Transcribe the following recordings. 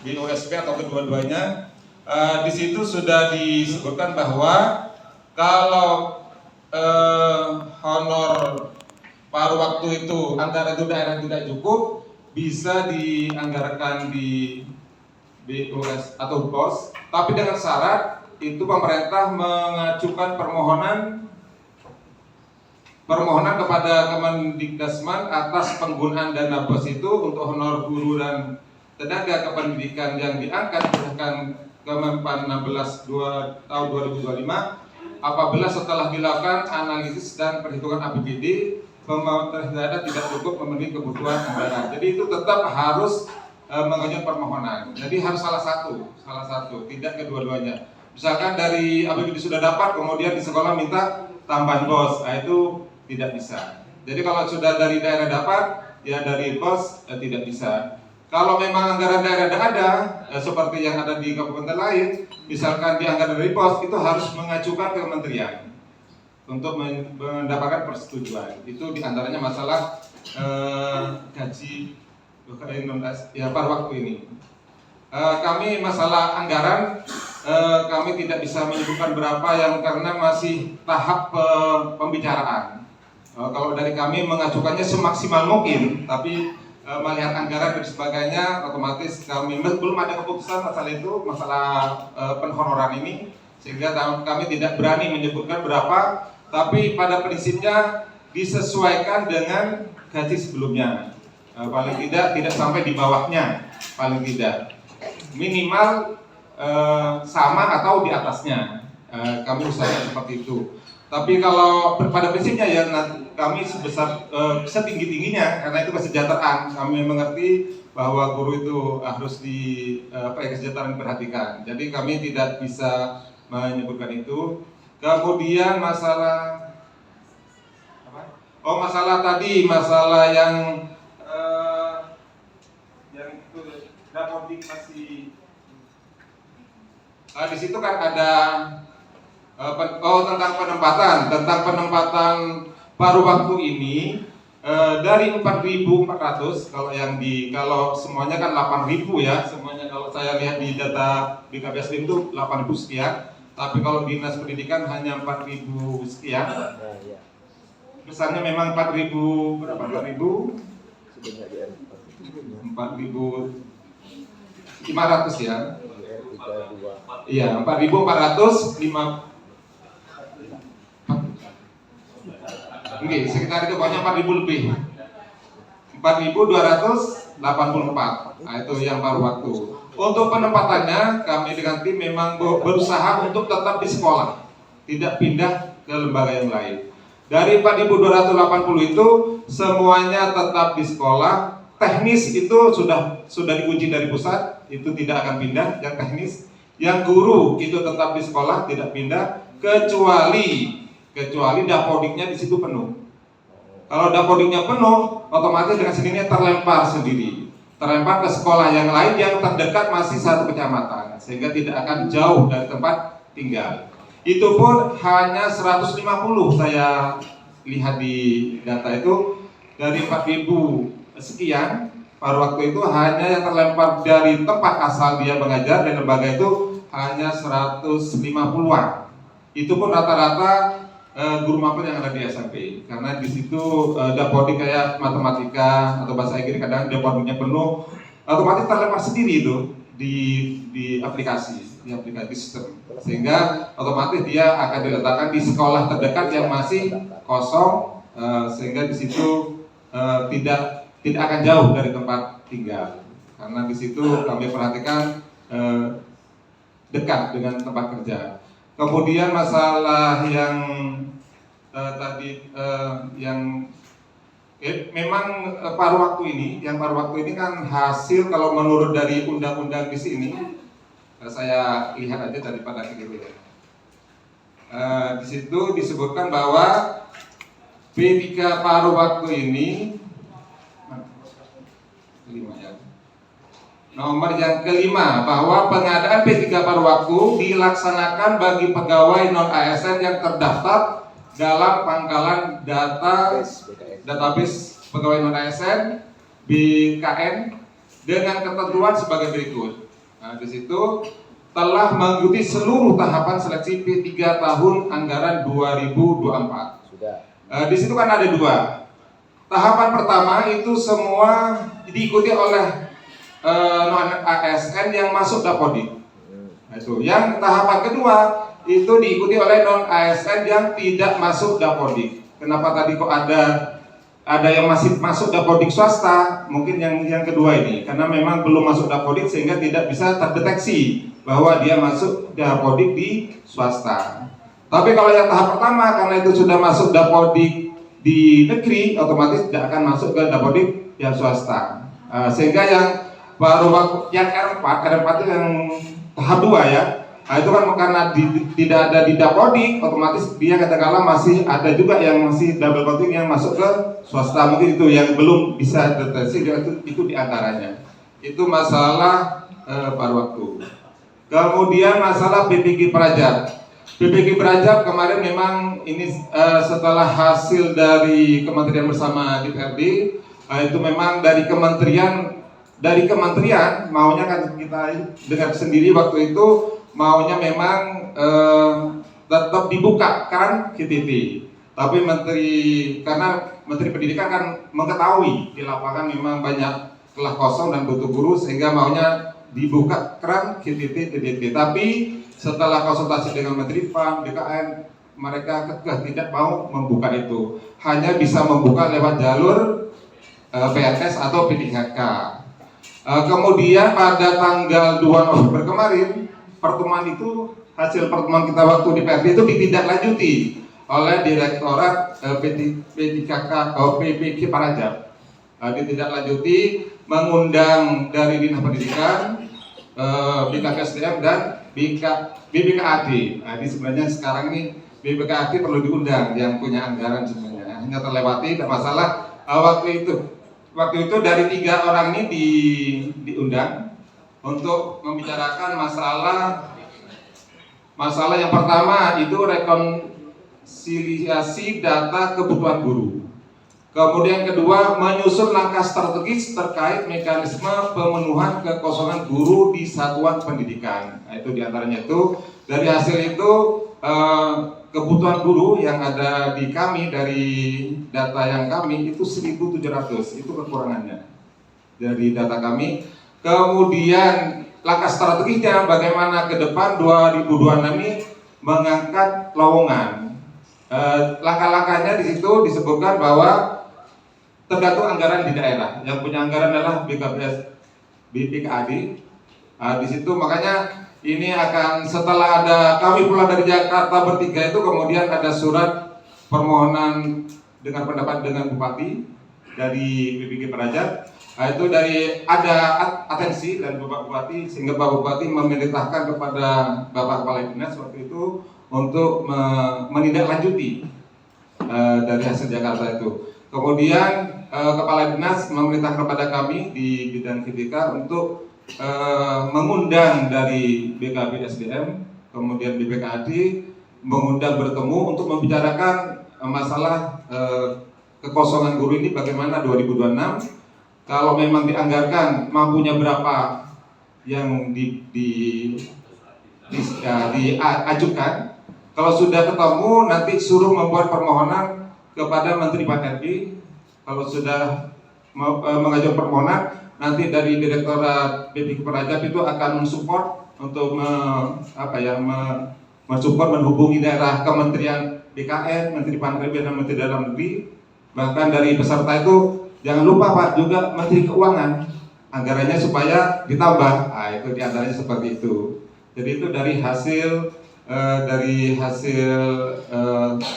BUSP atau kedua-duanya. Di situ sudah disebutkan bahwa kalau honor paruh waktu itu antara itu daerah tidak cukup, bisa dianggarkan di BUS atau BOS, tapi dengan syarat itu pemerintah mengajukan permohonan kepada Kemendikbudristek atas penggunaan dana BOS itu untuk honor guru dan tenaga kependidikan yang diangkat berdasarkan Kemenpan 16 tahun 2025 apabila setelah dilakukan analisis dan perhitungan APBD pemerintah daerah tidak cukup memenuhi kebutuhan anggaran. Jadi itu tetap harus mengajukan permohonan. Jadi harus salah satu, tidak kedua-duanya. Misalkan dari APBD sudah dapat, kemudian di sekolah minta tambahan BOS, itu tidak bisa. Jadi kalau sudah dari daerah dapat, ya dari BOS tidak bisa. Kalau memang anggaran daerah ada, seperti yang ada di kabupaten lain, misalkan di anggaran dari BOS, itu harus mengajukan ke kementerian untuk mendapatkan persetujuan. Itu diantaranya masalah gaji ya paruh waktu ini. Kami masalah anggaran, kami tidak bisa menyebutkan berapa yang karena masih tahap pembicaraan. Kalau dari kami mengajukannya semaksimal mungkin, tapi melihat anggaran dan sebagainya, otomatis kami belum ada keputusan masalah itu, masalah penhonoran ini, sehingga kami tidak berani menyebutkan berapa, tapi pada prinsipnya disesuaikan dengan gaji sebelumnya, paling tidak sampai di bawahnya, paling tidak minimal sama atau di atasnya, kami usahakan seperti itu. Tapi kalau pada prinsipnya ya kami sebesar setinggi-tingginya karena itu kesejahteraan. Kami mengerti bahwa guru itu harus kesejahteraan diperhatikan. Jadi kami tidak bisa menyebutkan itu. Kemudian masalah masalah tadi, masalah yang itu dapodik masih di situ kan ada tentang penempatan paruh waktu ini dari 4.400 kalau semuanya kan 8.000 ya semuanya. Kalau saya lihat di data BKPSDM itu 8.000 sekian, tapi kalau dinas pendidikan hanya 4.000 sekian. Besarnya memang 4.000 berapa? 4.500 ya. Iya, 4.405. Oke, sekitar itu pokoknya 4.000 lebih. 4.284. Nah, itu yang paruh waktu. Untuk penempatannya kami dengan tim memang berusaha untuk tetap di sekolah, tidak pindah ke lembaga yang lain. Dari 4.280 itu semuanya tetap di sekolah. Teknis itu sudah dikunci dari pusat, itu tidak akan pindah yang teknis. Yang guru itu tetap di sekolah, tidak pindah kecuali dapodiknya di situ penuh. Kalau dapodiknya penuh, otomatis dengan sendirinya terlempar ke sekolah yang lain yang terdekat masih satu kecamatan, sehingga tidak akan jauh dari tempat tinggal. Itu pun hanya 150 saya lihat di data itu dari 4.000 sekian paruh waktu itu hanya yang terlempar dari tempat asal dia mengajar dan lembaga itu hanya 150-an. Itu pun rata-rata guru mapel yang ada di SMP, karena di situ dapodik kayak matematika atau bahasa Inggris kadang dapodiknya penuh, otomatis terlempar sendiri itu di aplikasi sistem, sehingga otomatis dia akan diletakkan di sekolah terdekat yang masih kosong, sehingga di situ tidak akan jauh dari tempat tinggal, karena di situ kami perhatikan dekat dengan tempat kerja. Kemudian masalah yang memang paruh waktu ini kan hasil kalau menurut dari undang-undang di sini, saya lihat aja daripada gitu ya. Di situ disebutkan bahwa P3 paruh waktu ini nomor yang kelima, bahwa pengadaan P3 paruh waktu dilaksanakan bagi pegawai non-ASN yang terdaftar dalam pangkalan database pegawai non-ASN BKN dengan ketentuan sebagai berikut. Nah, di situ telah mengikuti seluruh tahapan seleksi P3 tahun anggaran 2024. Sudah. Di situ kan ada dua. Tahapan pertama itu semua diikuti oleh non ASN yang masuk Dapodik. Nah, itu. Yang tahapan kedua itu diikuti oleh non ASN yang tidak masuk Dapodik. Kenapa tadi kok ada yang masih masuk Dapodik swasta? Mungkin yang kedua ini karena memang belum masuk Dapodik sehingga tidak bisa terdeteksi bahwa dia masuk Dapodik di swasta. Tapi kalau yang tahap pertama karena itu sudah masuk Dapodik di negeri, otomatis tidak akan masuk ke Dapodik yang swasta. Sehingga yang baru yang R4 itu yang tahap 2 ya. Nah, itu kan karena tidak ada di Dapodik, otomatis dia katakanlah masih ada juga yang masih double counting yang masuk ke swasta. Mungkin itu yang belum bisa deteksi, itu diantaranya. Itu masalah paruh waktu. Kemudian masalah PPG Praja. PPG Praja kemarin memang ini setelah hasil dari kementerian bersama DPRD, itu memang dari kementerian maunya kan kita dengar sendiri waktu itu maunya memang tetap dibuka kan KTT. Tapi karena Menteri Pendidikan kan mengetahui di lapangan memang banyak kelas kosong dan butuh guru sehingga maunya dibuka keran KTT TDT. Tapi setelah konsultasi dengan Menteri PAN, BKN, mereka kekeh tidak mau membuka itu. Hanya bisa membuka lewat jalur PNS atau P3K. Kemudian pada tanggal 2 November kemarin, hasil pertemuan kita waktu di PRD itu ditindaklanjuti oleh Direktorat P3K atau PPG Praja. Ditindaklanjuti mengundang dari Dinas Pendidikan, BKKSDM dan BPKAD. Nah, ini sebenarnya sekarang ini BPKAD perlu diundang yang punya anggaran sebenarnya. Hanya terlewati, tidak masalah. Waktu itu dari 3 orang ini diundang untuk membicarakan masalah yang pertama itu rekonsiliasi data kebutuhan guru. Kemudian kedua, menyusun langkah strategis terkait mekanisme pemenuhan kekosongan guru di satuan pendidikan. Nah, itu diantaranya itu. Dari hasil itu, kebutuhan guru yang ada di kami, dari data yang kami itu 1.700, itu kekurangannya dari data kami. Kemudian langkah strategisnya bagaimana ke depan 2026 ini mengangkat lowongan. Langkah-langkahnya di situ disebutkan bahwa tergantung anggaran di daerah. Yang punya anggaran adalah BPKAD. Di situ makanya ini akan setelah kami pulang dari Jakarta bertiga itu kemudian ada surat permohonan dengan pendapat dengan Bupati dari BPG Praja. Itu dari ada atensi dari Bapak Bupati sehingga Bapak Bupati memerintahkan kepada Bapak Kepala Dinas waktu itu untuk menindaklanjuti dari hasil Jakarta itu. Kemudian Kepala Dinas memerintah kepada kami di bidang KTK untuk mengundang dari BKB SDM, kemudian BPKAD, mengundang bertemu untuk membicarakan masalah kekosongan guru ini bagaimana 2026. Kalau memang dianggarkan mampunya berapa yang diajukan. Kalau sudah ketemu nanti suruh membuat permohonan kepada Menteri PAN RI. Kalau sudah mengajukan permohonan, nanti dari Direktorat PPG Praja itu akan mensupport untuk mensupport menghubungi daerah Kementerian BKN, Menteri PAN RI dan Menteri Dalam Negeri. Bahkan dari peserta itu jangan lupa Pak juga Menteri Keuangan anggarannya supaya ditambah. Nah, itu diantaranya seperti itu. Jadi itu dari hasil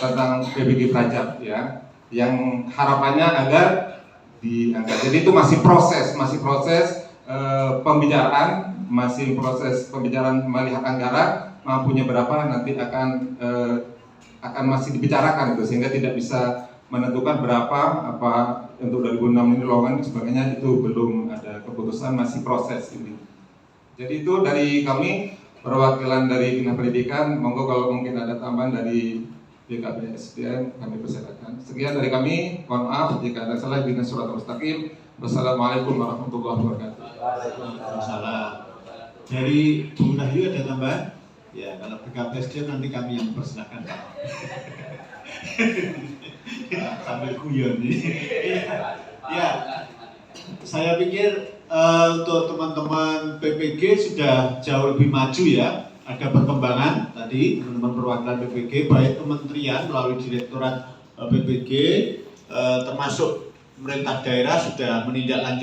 tentang PPG Praja ya, yang harapannya agar diangkat. Jadi itu masih proses pembicaraan, melihat anggaran mampunya berapa nanti akan masih dibicarakan itu sehingga tidak bisa menentukan berapa untuk 2006 ini lowongan sebagainya itu belum ada keputusan, masih proses ini. Jadi itu dari kami perwakilan dari Dinas Pendidikan, monggo kalau mungkin ada tambahan dari BKB SDM kami persilakan. Sekian dari kami, mohon maaf jika ada salah. Billahi taufiq wal hidayah. Wassalamualaikum warahmatullahi wabarakatuh. Waalaikumsalam. Dari Bung Nahyu ada tambahan? Ya, kalau PKPSD nanti kami yang persilahkan. Sambil guyon nih. Ya, saya pikir untuk teman-teman PPG sudah jauh lebih maju ya. Ada perkembangan tadi teman-teman perwakilan PPG, baik kementerian melalui direktorat PPG, termasuk pemerintah daerah sudah menindaklanjuti